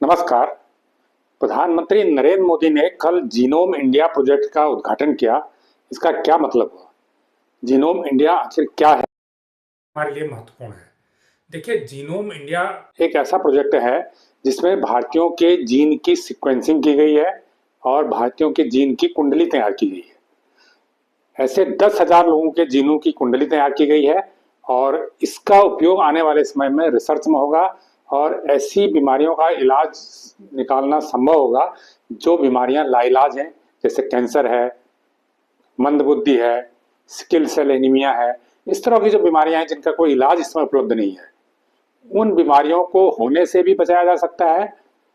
नमस्कार। प्रधानमंत्री नरेंद्र मोदी ने कल जीनोम इंडिया प्रोजेक्ट का उद्घाटन किया। इसका क्या मतलब हुआ? जीनोम इंडिया आखिर क्या है? हमारे लिए महत्वपूर्ण है। देखिए, जीनोम इंडिया एक ऐसा प्रोजेक्ट है जिसमें भारतीयों के जीन की सीक्वेंसिंग की गई है और भारतीयों के जीन की कुंडली तैयार की गई है। ऐसे 10,000 लोगों के जीनों की कुंडली तैयार की गई है और इसका उपयोग आने वाले समय में रिसर्च में होगा और ऐसी बीमारियों का इलाज निकालना संभव होगा जो बीमारियां लाइलाज हैं, जैसे कैंसर है, मंदबुद्धि है, सिकल सेल एनीमिया है। इस तरह की जो बीमारियां हैं जिनका कोई इलाज इसमें उपलब्ध नहीं है, उन बीमारियों को होने से भी बचाया जा सकता है।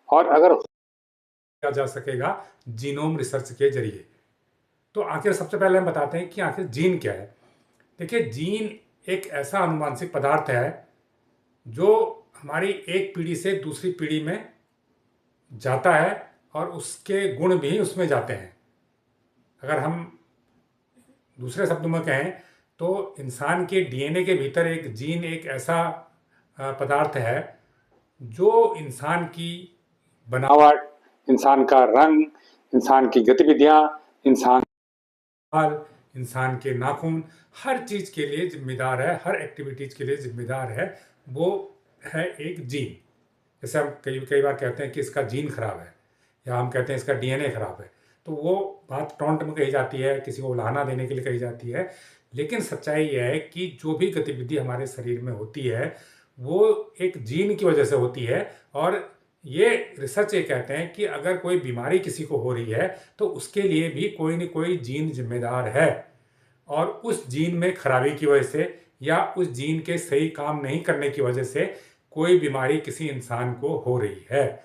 और अगर किया जा सकेगा जीनोम रिसर्च के जरिए। तो आखिर सबसे पहले हम बताते हैं कि आखिर जीन क्या है। देखिए, जीन एक ऐसा आनुवांशिक पदार्थ है जो हमारी एक पीढ़ी से दूसरी पीढ़ी में जाता है और उसके गुण भी उसमें जाते हैं। अगर हम दूसरे शब्दों में कहें तो इंसान के डीएनए के भीतर एक जीन एक ऐसा पदार्थ है जो इंसान की बनावट, इंसान का रंग, इंसान की गतिविधियां, इंसान बाल, इंसान के नाखून, हर चीज़ के लिए जिम्मेदार है, हर एक्टिविटीज़ के लिए जिम्मेदार है। वो है एक जीन। जैसे हम कई कई बार कहते हैं कि इसका जीन खराब है, या हम कहते हैं इसका डीएनए खराब है, तो वो बात टोंट में कही जाती है, किसी को उलाहना देने के लिए कही जाती है। लेकिन सच्चाई यह है कि जो भी गतिविधि हमारे शरीर में होती है वो एक जीन की वजह से होती है। और ये रिसर्च ये कहते हैं कि अगर कोई बीमारी किसी को हो रही है तो उसके लिए भी कोई न कोई जीन जिम्मेदार है, और उस जीन में खराबी की वजह से या उस जीन के सही काम नहीं करने की वजह से कोई बीमारी किसी इंसान को हो रही है।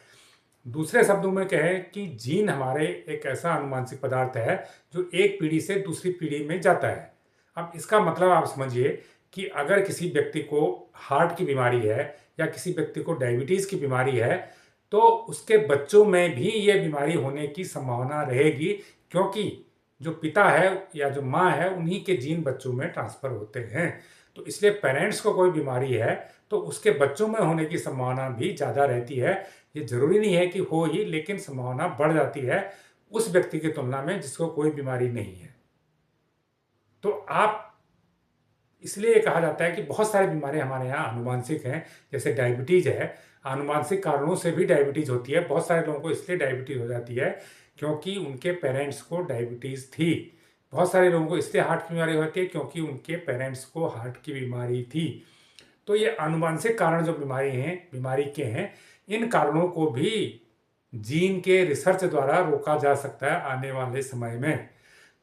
दूसरे शब्दों में कहें कि जीन हमारे एक ऐसा आनुवांशिक पदार्थ है जो एक पीढ़ी से दूसरी पीढ़ी में जाता है। अब इसका मतलब आप समझिए कि अगर किसी व्यक्ति को हार्ट की बीमारी है या किसी व्यक्ति को डायबिटीज़ की बीमारी है तो उसके बच्चों में भी ये बीमारी होने की संभावना रहेगी, क्योंकि जो पिता है या जो माँ है उन्हीं के जीन बच्चों में ट्रांसफ़र होते हैं। तो इसलिए पेरेंट्स को कोई बीमारी है तो उसके बच्चों में होने की संभावना भी ज़्यादा रहती है। ये ज़रूरी नहीं है कि हो ही, लेकिन संभावना बढ़ जाती है उस व्यक्ति की तुलना में जिसको कोई बीमारी नहीं है। तो आप इसलिए कहा जाता है कि बहुत सारी बीमारियां हमारे यहाँ आनुवांशिक हैं। जैसे डायबिटीज़ है, आनुवांशिक कारणों से भी डायबिटीज़ होती है। बहुत सारे लोगों को इसलिए डायबिटीज़ हो जाती है क्योंकि उनके पेरेंट्स को डायबिटीज़ थी। बहुत सारे लोगों को इसलिए हार्ट की बीमारी होती है क्योंकि उनके पेरेंट्स को हार्ट की बीमारी थी। तो ये आनुवांशिक कारण जो बीमारी के हैं, इन कारणों को भी जीन के रिसर्च द्वारा रोका जा सकता है आने वाले समय में।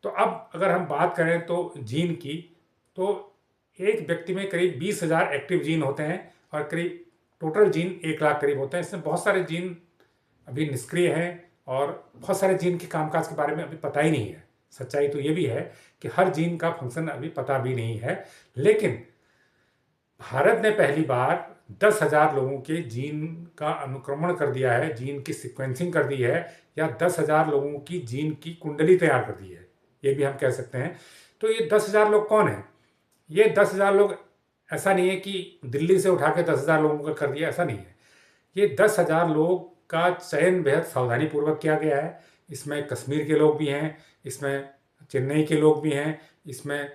तो अब अगर हम बात करें तो जीन की, तो एक व्यक्ति में करीब 20,000 एक्टिव जीन होते हैं और करीब टोटल जीन 1 लाख करीब होते हैं। इसमें बहुत सारे जीन अभी निष्क्रिय हैं और बहुत सारे जीन के कामकाज के बारे में अभी पता ही नहीं है। सच्चाई तो ये भी है कि हर जीन का फंक्शन अभी पता भी नहीं है। लेकिन भारत ने पहली बार 10,000 लोगों के जीन का अनुक्रमण कर दिया है, जीन की सीक्वेंसिंग कर दी है, या 10,000 लोगों की जीन की कुंडली तैयार कर दी है, ये भी हम कह सकते हैं। तो ये 10,000 लोग कौन हैं? ये 10,000 लोग ऐसा नहीं है कि दिल्ली से उठा के 10,000 लोगों का कर दिया, ऐसा नहीं है। ये 10,000 लोग का चयन बेहद सावधानीपूर्वक किया गया है। इसमें कश्मीर के लोग भी हैं, इसमें चेन्नई के लोग भी हैं, इसमें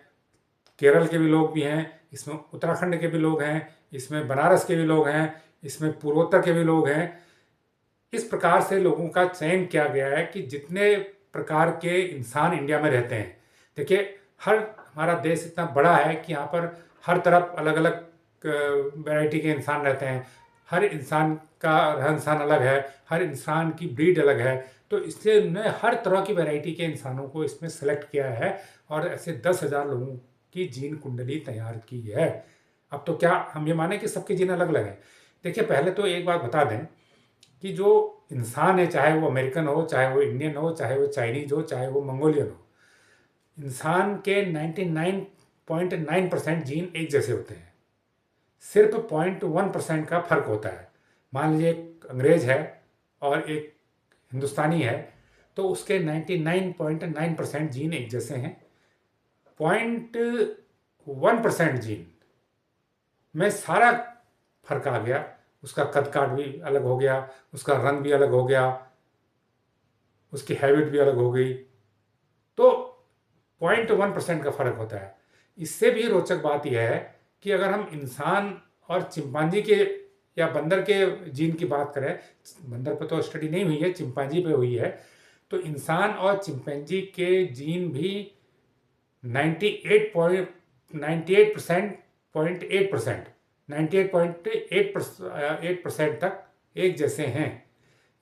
केरल के भी लोग भी हैं, इसमें उत्तराखंड के भी लोग हैं, इसमें बनारस के भी लोग हैं, इसमें पूर्वोत्तर के भी लोग हैं। इस प्रकार से लोगों का चयन किया गया है कि जितने प्रकार के इंसान इंडिया में रहते हैं। देखिए, हर हमारा देश इतना बड़ा है कि यहाँ पर हर तरफ अलग अलग वैरायटी के इंसान रहते हैं। हर इंसान का रहन सहन अलग है, हर इंसान की ब्रीड अलग है। तो इसलिए उन्होंने हर तरह की वैरायटी के इंसानों को इसमें सेलेक्ट किया है और ऐसे 10,000 लोगों की जीन कुंडली तैयार की है। अब तो क्या हम ये माने कि सबके जीन अलग अलग हैं? देखिए, पहले तो एक बात बता दें कि जो इंसान है, चाहे वो अमेरिकन हो, चाहे वो इंडियन हो, चाहे वो चाइनीज हो, चाहे वो मंगोलियन हो, इंसान के 99.9% जीन एक जैसे होते हैं। सिर्फ 0.1% का फर्क होता है। मान लीजिए एक अंग्रेज है और एक हिंदुस्तानी है, तो उसके 99.9% जीन एक जैसे हैं। 0.1% जीन में सारा फर्क आ गया। उसका कद काट भी अलग हो गया, उसका रंग भी अलग हो गया, उसकी हैबिट भी अलग हो गई। तो 0.1% का फर्क होता है। इससे भी रोचक बात यह है कि अगर हम इंसान और चिंपांजी के या बंदर के जीन की बात करें, बंदर पर तो स्टडी नहीं हुई है, चिंपांजी पे हुई है, तो इंसान और चिंपैंजी के जीन भी 98.8% तक एक जैसे हैं।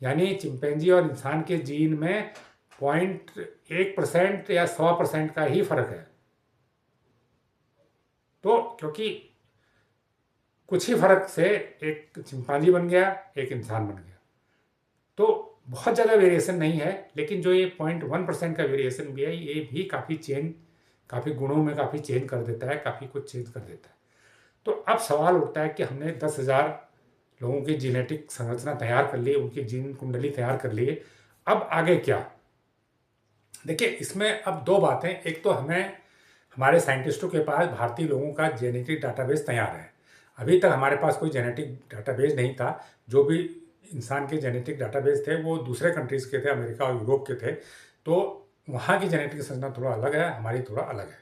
यानी चिंपैंजी और इंसान के जीन में 0.1% या 100% का ही फर्क है। तो क्योंकि कुछ ही फर्क से एक चिंपांजी बन गया, एक इंसान बन गया, तो बहुत ज़्यादा वेरिएशन नहीं है। लेकिन जो ये 0.1% का वेरिएशन भी है, ये भी काफ़ी गुणों में काफ़ी चेंज कर देता है, काफ़ी कुछ चेंज कर देता है। तो अब सवाल उठता है कि हमने 10,000 लोगों की जेनेटिक संरचना तैयार कर ली, उनकी जीन कुंडली तैयार कर ली, अब आगे क्या? देखिए, इसमें अब दो बातें। एक तो हमारे साइंटिस्टों के पास भारतीय लोगों का जेनेटिक डाटाबेस तैयार है। अभी तक हमारे पास कोई जेनेटिक डाटाबेस नहीं था। जो भी इंसान के जेनेटिक डाटाबेस थे वो दूसरे कंट्रीज़ के थे, अमेरिका और यूरोप के थे। तो वहाँ की जेनेटिक संरचना थोड़ा अलग है, हमारी थोड़ा अलग है।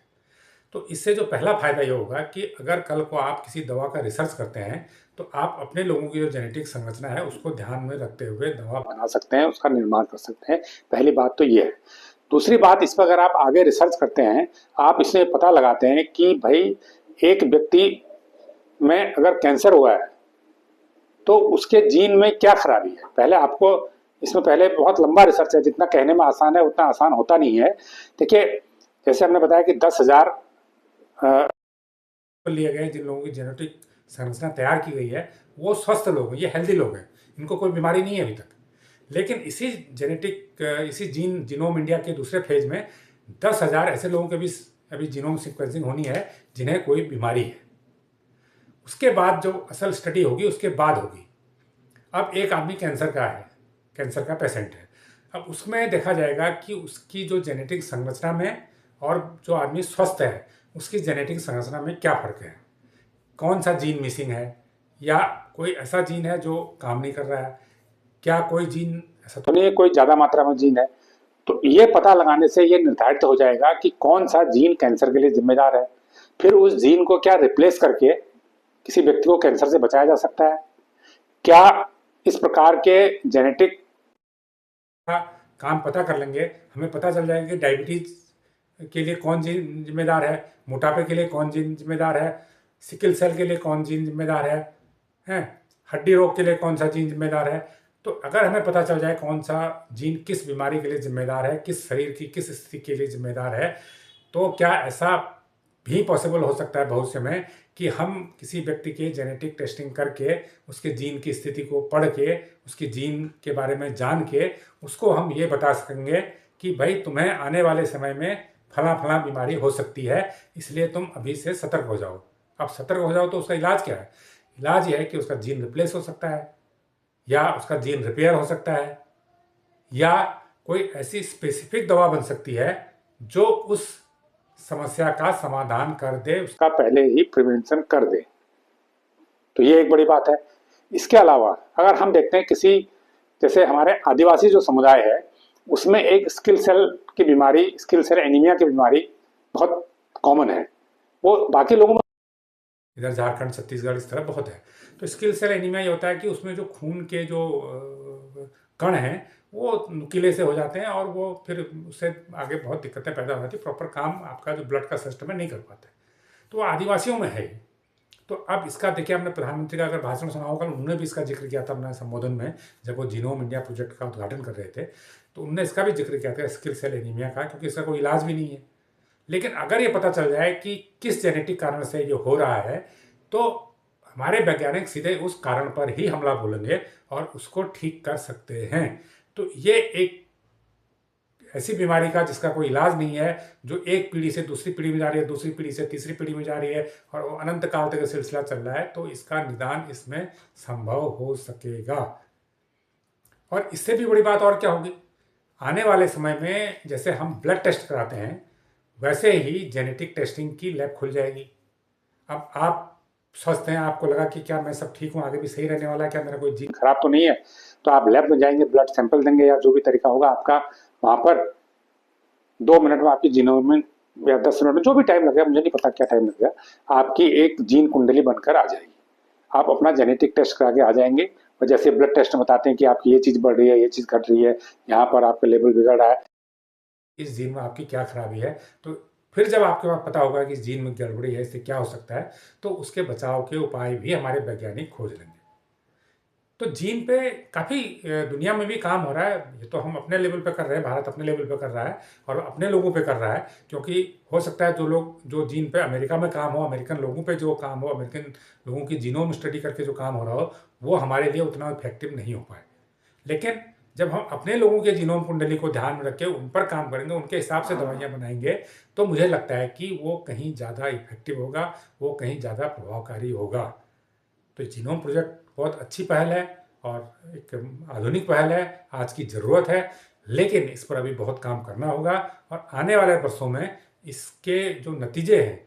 तो इससे जो पहला फ़ायदा ये होगा कि अगर कल को आप किसी दवा का रिसर्च करते हैं तो आप अपने लोगों की जो जेनेटिक संरचना है उसको ध्यान में रखते हुए दवा बना सकते हैं, उसका निर्माण कर सकते हैं। पहली बात तो ये है। दूसरी बात, इस पर अगर आप आगे रिसर्च करते हैं, आप इसमें पता लगाते हैं कि भाई एक व्यक्ति में अगर कैंसर हुआ है तो उसके जीन में क्या खराबी है। पहले आपको इसमें पहले बहुत लंबा रिसर्च है, जितना कहने में आसान है उतना आसान होता नहीं है। देखिए, जैसे हमने बताया कि 10,000 लिए गए, जिन लोगों की जेनेटिक संरचना तैयार की गई है वो स्वस्थ लोग हैं, ये हेल्दी लोग हैं, इनको कोई बीमारी नहीं है अभी तक। लेकिन इसी जीनोम इंडिया के दूसरे फेज में 10,000 ऐसे लोगों के भी अभी जीनोम सीक्वेंसिंग होनी है जिन्हें कोई बीमारी है। उसके बाद जो असल स्टडी होगी उसके बाद होगी। अब एक आदमी कैंसर का पेशेंट है। अब उसमें देखा जाएगा कि उसकी जो जेनेटिक संरचना में और जो आदमी स्वस्थ है उसकी जेनेटिक संरचना में क्या फ़र्क है, कौन सा जीन मिसिंग है, या कोई ऐसा जीन है जो काम नहीं कर रहा है, क्या कोई जीन ऐसा तो नहीं, कोई ज़्यादा मात्रा में जीन है। तो ये पता लगाने से ये निर्धारित हो जाएगा कि कौन सा जीन कैंसर के लिए जिम्मेदार है। फिर उस जीन को क्या रिप्लेस करके किसी व्यक्ति को कैंसर से बचाया जा सकता है। क्या इस प्रकार के जेनेटिक का काम पता कर लेंगे, हमें पता चल जाएगा कि डायबिटीज़ के लिए कौन जीन जिम्मेदार है, मोटापे के लिए कौन जीन जिम्मेदार है, सिकल सेल के लिए कौन जीन जिम्मेदार है, हड्डी रोग के लिए कौन सा जीन जिम्मेदार है। तो अगर हमें पता चल जाए कौन सा जीन किस बीमारी के लिए जिम्मेदार है, किस शरीर की किस स्थिति के लिए जिम्मेदार है, तो क्या ऐसा भी पॉसिबल हो सकता है भविष्य में कि हम किसी व्यक्ति की जेनेटिक टेस्टिंग करके उसके जीन की स्थिति को पढ़ के उसके जीन के बारे में जान के उसको हम ये बता सकेंगे कि भाई तुम्हें आने वाले समय में फला फला बीमारी हो सकती है, इसलिए तुम अभी से सतर्क हो जाओ। अब सतर्क हो जाओ तो उसका इलाज क्या है? इलाज ये है कि उसका जीन रिप्लेस हो सकता है, या उसका जीन रिपेयर हो सकता है, या कोई ऐसी स्पेसिफिक दवा बन सकती है जो उस समस्या का समाधान कर दे, उसका पहले ही प्रिवेंशन कर दे। तो ये एक बड़ी बात है। इसके अलावा अगर हम देखते हैं किसी, जैसे हमारे आदिवासी जो समुदाय है उसमें एक स्किल सेल की बीमारी, स्किल सेल एनीमिया की बीमारी बहुत कॉमन है। वो बाकी लोगों में इधर झारखंड छत्तीसगढ़ इस तरह बहुत है। तो स्किल सेल एनीमिया ये होता है कि उसमें जो खून के जो कण हैं वो नुकीले से हो जाते हैं और वो फिर उससे आगे बहुत दिक्कतें पैदा हो जाती है, प्रॉपर काम आपका जो ब्लड का सिस्टम है नहीं कर पाते। तो वो आदिवासियों में है। तो अब इसका देखिए, आपने प्रधानमंत्री का अगर भाषण सुना होगा, उन्होंने भी इसका जिक्र किया था अपने संबोधन में, जब वो जीनोम इंडिया प्रोजेक्ट का उद्घाटन कर रहे थे, तो उन्होंने इसका भी जिक्र किया था, स्किल सेल एनीमिया का, क्योंकि इसका कोई इलाज भी नहीं है। लेकिन अगर ये पता चल जाए कि किस जेनेटिक कारण से ये हो रहा है, तो हमारे वैज्ञानिक सीधे उस कारण पर ही हमला बोलेंगे और उसको ठीक कर सकते हैं। तो ये एक ऐसी बीमारी का जिसका कोई इलाज नहीं है, जो एक पीढ़ी से दूसरी पीढ़ी में जा रही है, दूसरी पीढ़ी से तीसरी पीढ़ी में जा रही है और वो अनंत काल तक सिलसिला चल रहा है, तो इसका निदान इसमें संभव हो सकेगा। और इससे भी बड़ी बात और क्या होगी, आने वाले समय में जैसे हम ब्लड टेस्ट कराते हैं वैसे ही जेनेटिक टेस्टिंग की लैब खुल जाएगी। अब आप स्वस्थ हैं, आपको लगा कि क्या मैं सब ठीक हूँ, आगे भी सही रहने वाला है, क्या मेरा कोई जीन खराब तो नहीं है, तो आप लैब में जाएंगे, ब्लड सैंपल देंगे या जो भी तरीका होगा आपका, वहां पर 2 मिनट में आपकी जीनोम में या 10 मिनट में, जो भी टाइम लगेगा, मुझे नहीं पता क्या टाइम लगेगा, आपकी एक जीन कुंडली बनकर आ जाएगी। आप अपना जेनेटिक टेस्ट करा के आ जाएंगे, और जैसे ब्लड टेस्ट में बताते हैं कि आपकी ये चीज़ बढ़ रही है, ये चीज़ घट रही है, यहाँ पर आपका लेवल बिगड़ रहा है, इस जीन में आपकी क्या खराबी है, तो फिर जब आपके पास पता होगा कि इस जीन में गड़बड़ी है, इससे क्या हो सकता है, तो उसके बचाव के उपाय भी हमारे वैज्ञानिक खोज लेंगे। तो जीन पे काफ़ी दुनिया में भी काम हो रहा है। ये तो हम अपने लेवल पे कर रहे हैं, भारत अपने लेवल पे कर रहा है और अपने लोगों पे कर रहा है, क्योंकि हो सकता है जो लोग जो जीन पे अमेरिका में काम हो, अमेरिकन लोगों पे जो काम हो, अमेरिकन लोगों की जीनोम स्टडी करके जो काम हो रहा हो, वो हमारे लिए उतना इफेक्टिव नहीं हो पाए। लेकिन जब हम अपने लोगों के जीनोम कुंडली को ध्यान में रख के उन पर काम करेंगे, उनके हिसाब से दवाइयाँ बनाएंगे, तो मुझे लगता है कि वो कहीं ज़्यादा इफेक्टिव होगा, वो कहीं ज़्यादा प्रभावकारी होगा। तो जीनोम प्रोजेक्ट बहुत अच्छी पहल है और एक आधुनिक पहल है, आज की ज़रूरत है, लेकिन इस पर अभी बहुत काम करना होगा और आने वाले वर्षों में इसके जो नतीजे हैं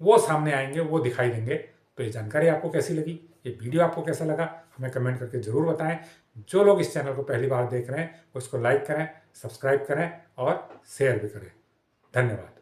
वो सामने आएंगे, वो दिखाई देंगे। तो ये जानकारी आपको कैसी लगी, ये वीडियो आपको कैसा लगा, हमें कमेंट करके ज़रूर बताएं। जो लोग इस चैनल को पहली बार देख रहे हैं उसको लाइक करें, सब्सक्राइब करें और शेयर भी करें। धन्यवाद।